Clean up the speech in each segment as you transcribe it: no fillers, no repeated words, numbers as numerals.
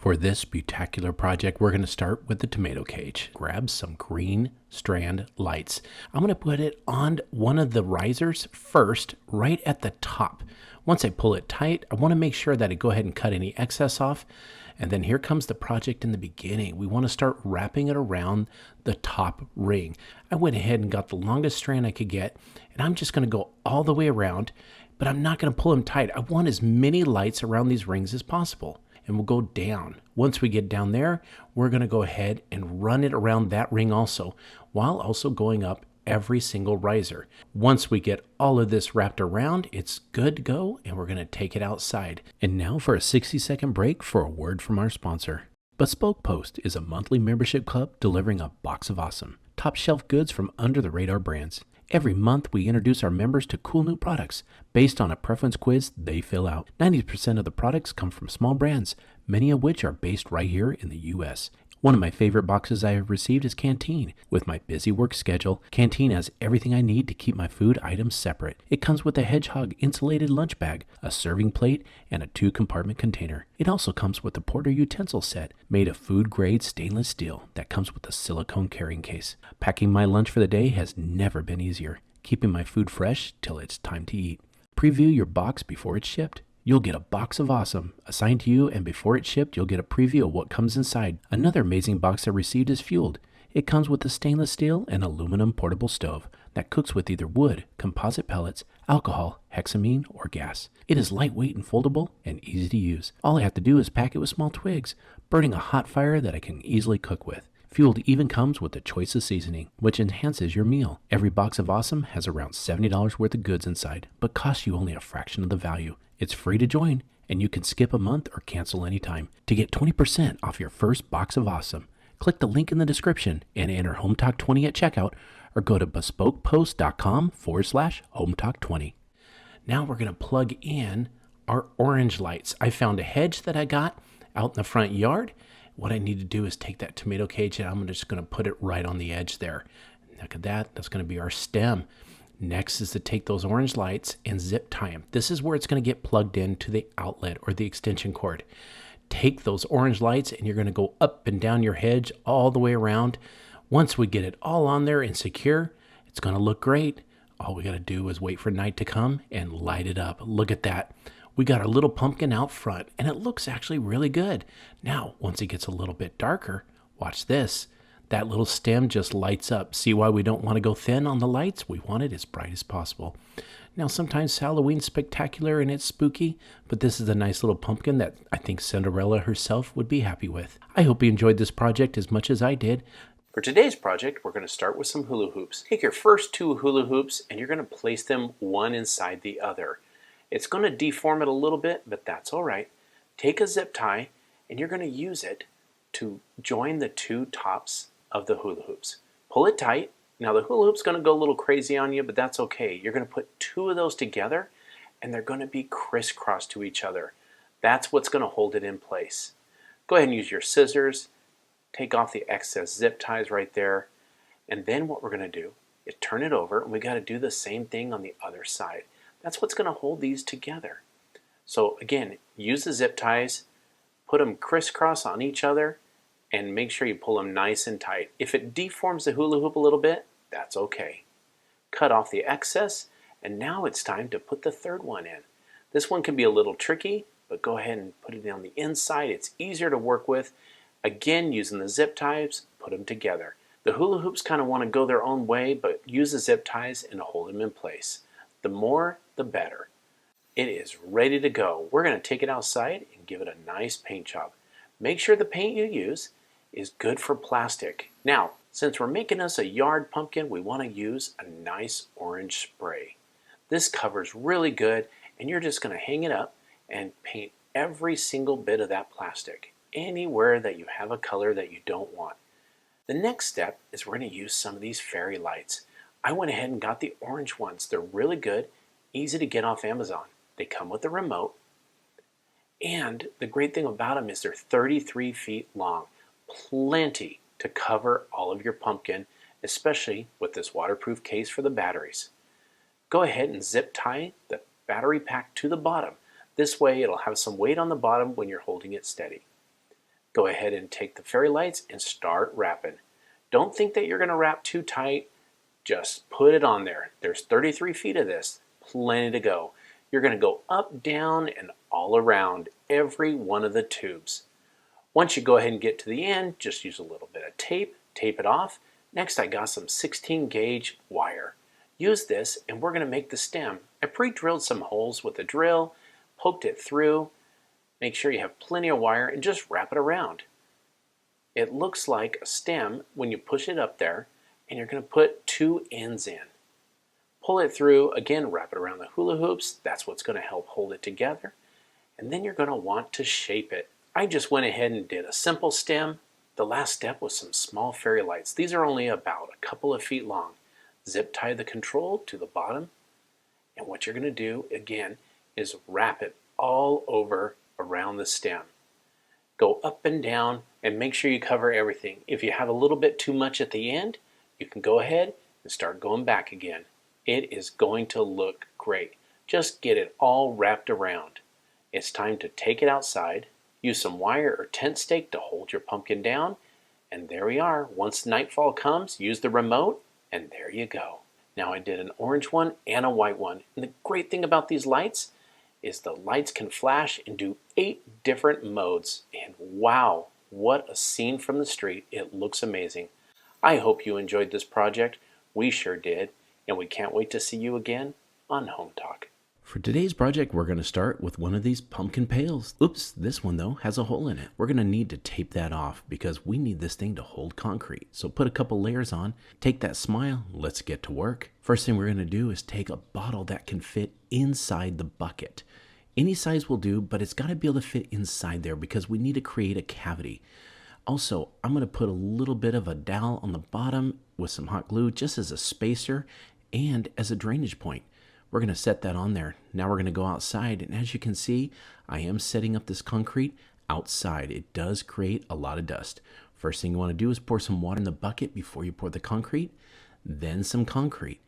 For this spectacular project, we're going to start with the tomato cage. Grab some green strand lights. I'm going to put it on one of the risers first, right at the top. Once I pull it tight, I want to make sure that I go ahead and cut any excess off. And then here comes the project in the beginning. We want to start wrapping it around the top ring. I went ahead and got the longest strand I could get, and I'm just going to go all the way around, but I'm not going to pull them tight. I want as many lights around these rings as possible. And we'll go down. Once we get down there, we're going to go ahead and run it around that ring also, while also going up every single riser. Once we get all of this wrapped around, it's good to go, and we're going to take it outside. And now for a 60-second break for a word from our sponsor. Bespoke Post is a monthly membership club delivering a box of awesome, top shelf goods from under the radar brands. Every month, we introduce our members to cool new products based on a preference quiz they fill out. 90% of the products come from small brands, many of which are based right here in the U.S. One of my favorite boxes I have received is Canteen. With my busy work schedule, Canteen has everything I need to keep my food items separate. It comes with a Hedgehog insulated lunch bag, a serving plate, and a 2-compartment container. It also comes with a Porter utensil set made of food-grade stainless steel that comes with a silicone carrying case. Packing my lunch for the day has never been easier, keeping my food fresh till it's time to eat. Preview your box before it's shipped. You'll get a box of awesome assigned to you, and before it's shipped, you'll get a preview of what comes inside. Another amazing box I received is Fueled. It comes with a stainless steel and aluminum portable stove that cooks with either wood, composite pellets, alcohol, hexamine, or gas. It is lightweight and foldable and easy to use. All I have to do is pack it with small twigs, burning a hot fire that I can easily cook with. Fueled even comes with a choice of seasoning, which enhances your meal. Every box of awesome has around $70 worth of goods inside, but costs you only a fraction of the value. It's free to join, and you can skip a month or cancel anytime. To get 20% off your first box of awesome, click the link in the description and enter Hometalk20 at checkout, or go to bespokepost.com/Hometalk20. Now we're going to plug in our orange lights. I found a hedge that I got out in the front yard. What I need to do is take that tomato cage, and I'm just going to put it right on the edge there. Look at that. That's going to be our stem. Next is to take those orange lights and zip tie them. This is where it's going to get plugged into the outlet or the extension cord. Take those orange lights and you're going to go up and down your hedge all the way around. Once we get it all on there and secure, it's going to look great. All we got to do is wait for night to come and light it up. Look at that. We got our little pumpkin out front, and it looks actually really good. Now, once it gets a little bit darker, watch this. That little stem just lights up. See why we don't want to go thin on the lights? We want it as bright as possible. Now, sometimes Halloween's spectacular and it's spooky, but this is a nice little pumpkin that I think Cinderella herself would be happy with. I hope you enjoyed this project as much as I did. For today's project, we're going to start with some hula hoops. Take your first 2 hula hoops and you're going to place them one inside the other. It's going to deform it a little bit, but that's all right. Take a zip tie and you're going to use it to join the 2 tops of the hula hoops. Pull it tight. Now the hula hoop's going to go a little crazy on you, but that's okay. You're going to put 2 of those together and they're going to be crisscross to each other. That's what's going to hold it in place. Go ahead and use your scissors. Take off the excess zip ties right there. And then what we're going to do is turn it over, and we got to do the same thing on the other side. That's what's going to hold these together. So again, use the zip ties, put them crisscross on each other, and make sure you pull them nice and tight. If it deforms the hula hoop a little bit, that's okay. Cut off the excess, and now it's time to put the 3rd one in. This one can be a little tricky, but go ahead and put it on the inside. It's easier to work with. Again, using the zip ties, put them together. The hula hoops kind of want to go their own way, but use the zip ties and hold them in place. The more, the better. It is ready to go. We're going to take it outside and give it a nice paint job. Make sure the paint you use is good for plastic. Now, since we're making us a yard pumpkin, we want to use a nice orange spray. This covers really good, and you're just going to hang it up and paint every single bit of that plastic, anywhere that you have a color that you don't want. The next step is we're going to use some of these fairy lights. I went ahead and got the orange ones. They're really good, easy to get off Amazon. They come with a remote, and the great thing about them is they're 33 feet long. Plenty to cover all of your pumpkin, especially with this waterproof case for the batteries. Go ahead and zip tie the battery pack to the bottom. This way it'll have some weight on the bottom when you're holding it steady. Go ahead and take the fairy lights and start wrapping. Don't think that you're going to wrap too tight. Just put it on there. There's 33 feet of this, plenty to go. You're going to go up, down, and all around every one of the tubes. Once you go ahead and get to the end, just use a little bit of tape it off. Next, I got some 16 gauge wire. Use this and we're going to make the stem. I pre-drilled some holes with a drill, poked it through. Make sure you have plenty of wire and just wrap it around. It looks like a stem when you push it up there, and you're going to put 2 ends in. Pull it through, again, wrap it around the hula hoops. That's what's going to help hold it together. And then you're going to want to shape it. I just went ahead and did a simple stem. The last step was some small fairy lights. These are only about a couple of feet long. Zip tie the control to the bottom. And what you're going to do, again, is wrap it all over around the stem. Go up and down and make sure you cover everything. If you have a little bit too much at the end, you can go ahead and start going back again. It is going to look great. Just get it all wrapped around. It's time to take it outside. Use some wire or tent stake to hold your pumpkin down. And there we are. Once nightfall comes, use the remote, and there you go. Now I did an orange one and a white one. And the great thing about these lights is the lights can flash and do 8 different modes. And wow, what a scene from the street. It looks amazing. I hope you enjoyed this project. We sure did. And we can't wait to see you again on Home Talk. For today's project, we're going to start with one of these pumpkin pails. Oops, this one though has a hole in it. We're going to need to tape that off because we need this thing to hold concrete. So put a couple layers on, take that smile, let's get to work. First thing we're going to do is take a bottle that can fit inside the bucket. Any size will do, but it's got to be able to fit inside there because we need to create a cavity. Also, I'm going to put a little bit of a dowel on the bottom with some hot glue just as a spacer and as a drainage point. We're going to set that on there. Now we're going to go outside, and as you can see, I am setting up this concrete outside. It does create a lot of dust. First thing you want to do is pour some water in the bucket before you pour the concrete, then some concrete.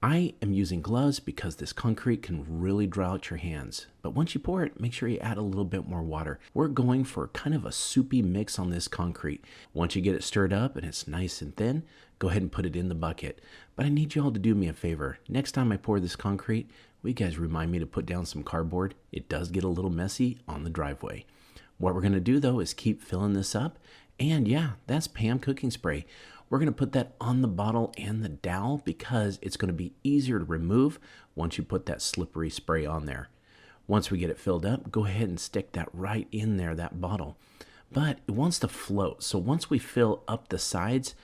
I am using gloves because this concrete can really dry out your hands. But once you pour it, make sure you add a little bit more water. We're going for kind of a soupy mix on this concrete. Once you get it stirred up and it's nice and thin, go ahead and put it in the bucket. But I need you all to do me a favor. Next time I pour this concrete, will you guys remind me to put down some cardboard? It does get a little messy on the driveway. What we're going to do though is keep filling this up. And yeah, that's Pam cooking spray. We're going to put that on the bottle and the dowel because it's going to be easier to remove once you put that slippery spray on there. Once we get it filled up, go ahead and stick that right in there, that bottle. But it wants to float. So once we fill up the sides,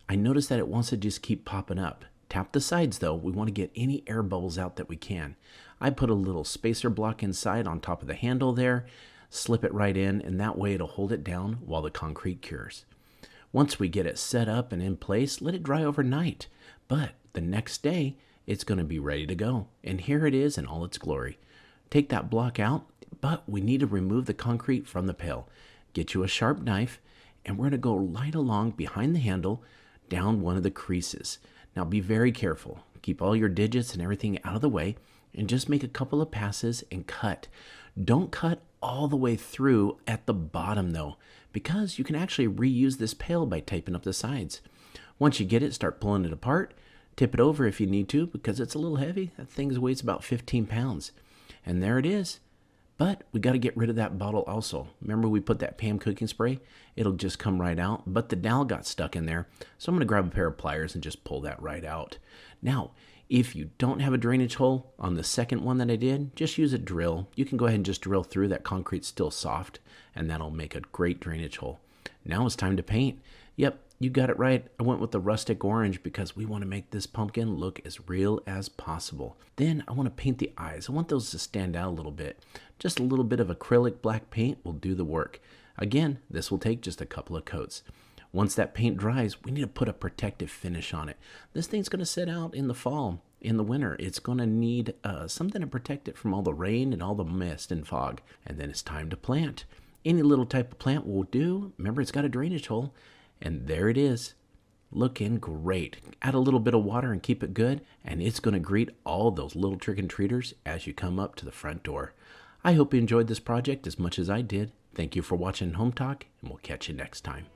I notice that it wants to just keep popping up. Tap the sides though. We want to get any air bubbles out that we can. I put a little spacer block inside on top of the handle there, slip it right in, and that way it'll hold it down while the concrete cures. Once we get it set up and in place, let it dry overnight. But the next day, it's going to be ready to go. And here it is in all its glory. Take that block out, but we need to remove the concrete from the pail. Get you a sharp knife, and we're going to go right along behind the handle, down one of the creases. Now be very careful. Keep all your digits and everything out of the way, and just make a couple of passes and cut. Don't cut all the way through at the bottom though, because you can actually reuse this pail by taping up the sides. Once you get it, start pulling it apart. Tip it over if you need to because it's a little heavy. That thing weighs about 15 pounds. And there it is. But we got to get rid of that bottle also. Remember we put that Pam cooking spray? It'll just come right out, but the dowel got stuck in there. So I'm going to grab a pair of pliers and just pull that right out. Now, if you don't have a drainage hole on the second one that I did, just use a drill. You can go ahead and just drill through. That concrete's still soft, and that'll make a great drainage hole. Now it's time to paint. Yep, you got it right. I went with the rustic orange because we want to make this pumpkin look as real as possible. Then I want to paint the eyes. I want those to stand out a little bit. Just a little bit of acrylic black paint will do the work. Again, this will take just a couple of coats. Once that paint dries, we need to put a protective finish on it. This thing's going to sit out in the fall, in the winter. It's going to need something to protect it from all the rain and all the mist and fog. And then it's time to plant. Any little type of plant will do. Remember, it's got a drainage hole. And there it is. Looking great. Add a little bit of water and keep it good. And it's going to greet all those little trick-and-treaters as you come up to the front door. I hope you enjoyed this project as much as I did. Thank you for watching Home Talk, and we'll catch you next time.